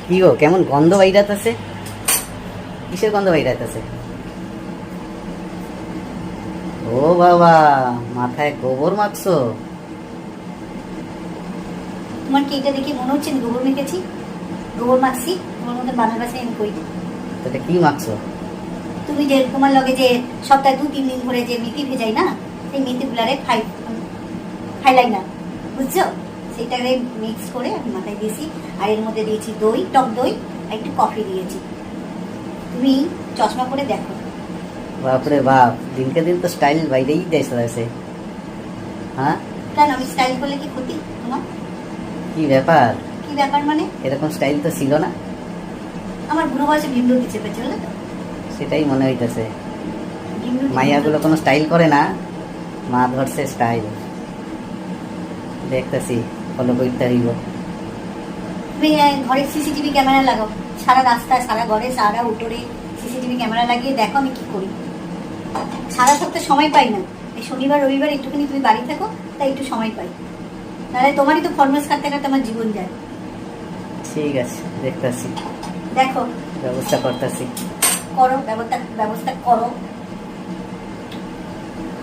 কি গো, কেমন গন্ধ বাইরাতেছে? কিসের গন্ধ বাইরাতেছে? ও বাবা, মাথায় গোবর মাখছো? তোমার কি এটা দেখে মনে হচ্ছে গোবর মেখেছি? গোবর মাখছি? তোমার মধ্যে বানার বাসায় আমি কই? এটা কি মাখছো? তুমি যে তোমার লগে যে সপ্তাহে 2-3 দিন ধরে যে মেথি ভেজাই না, সেই মেথি গুলারে খাইলাই না, বুঝছো? সেটারে মিক্স করে আমি মাথায় দিয়েছি। আর এর মধ্যে দিয়েছি দই, টক দই, আর একটু কফি দিয়েছি। তুমি চশমা করে দেখো। বাপরে বাপ, দিনকে দিন তো স্টাইল বাইরেই যাইছে। হ্যাঁ, কেন আমি স্টাইল করলে কি ক্ষতি তোমার? কি ব্যাপার? কি ব্যাপার মানে? এরকম স্টাইল তো ছিল না। আমার বুড়ো বয়সে ভীমরতি চেপেছে, বলে তো? সেটাই মনে হইতেছে। ভীমরতি মাইয়াগুলো কোনো স্টাইল করে না, মা ধরছে স্টাইল। দেখতেছি, ফলো করতে হইব। তুমি ঘরে সিসিটিভি ক্যামেরা লাগাও, সারা রাস্তায়, সারা ঘরে, সারা উঠোরে সিসিটিভি ক্যামেরা লাগিয়ে দেখো আমি কি করি। সারা সপ্তাহে সময় পাই না, এই শনিবার রবিবার একটুখানি তুমি বাড়ি থাকো, তাই একটু সময় পাই। তাহলে তোমারই তো ফরমাস কাটতে কাটতে আমার জীবন যায়। ঠিক আছে, দেখতেছি, দেখো, ব্যবস্থা করতেছি। করো, ব্যবস্থা করো,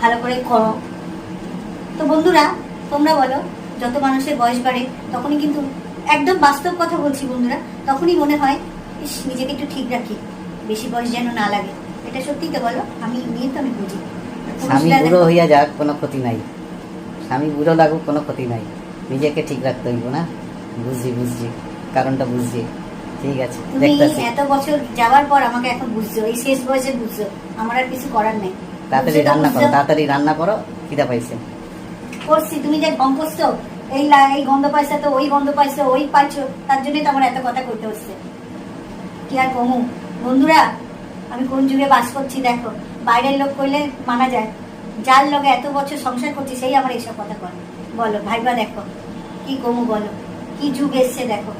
ভালো করে করো। তো বন্ধুরা, তোমরা বলো, যত মানুষের বয়স বাড়ে তখনই কিন্তু, একদম বাস্তব কথা বলছি বন্ধুরা, তখনই মনে হয় ইস, নিজেকে একটু ঠিক রাখি, বেশি বয়স যেন না লাগে। এটা সত্যি তো বলো? আমি নিয়ে তো আমি বুঝি। স্বামী বুড়ো হইয়া যাক, কোনো ক্ষতি নাই। স্বামী বুড়ো লাগুক, কোনো ক্ষতি নাই। নিজেকে ঠিক রাখতে হইব না। বুঝছি, কারণটা বুঝছি। ঠিক আছে, তুমি দেখতেছি। এত বছর যাওয়ার পর আমাকে এখন বুঝছো, এই শেষ বয়সে বুঝছো। আমার আর কিছু করার নেই। তাড়াতাড়ি রান্না করো, তাড়াতাড়ি রান্না করো, খিদা পাইছে। করছি, তুমি যে গম করছো, এই গন্ধ পাইছো, তো ওই গন্ধ পাইছো, ওই পাইছো, তার জন্যই তো আমার এত কথা করতে হচ্ছে। কি আর কমু বন্ধুরা, আমি কোন যুগে বাস করছি দেখো। বাইরের লোক কইলে মানা যায়, যার লগে এত বছর সংসার করছি সেই আমার এইসব কথা বলে। বলো ভাইবা, দেখো কি কমু, বলো কি যুগ এসছে দেখো।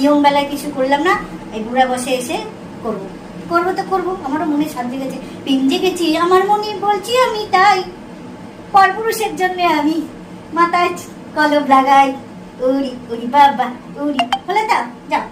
ইয়ং বেলায় কিছু করলাম না, এই বুড়া বসে এসে করবো। করবো তো করবো, আমারও মনে শান্তি গেছে, পিঞ্জে গেছি, আমার মনে বলছি আমি তাই। পরপুরুষের জন্য আমি মাথায় কলম লাগাই, উড়ি উড়ি বাবা উড়ি, বলে তা যাও।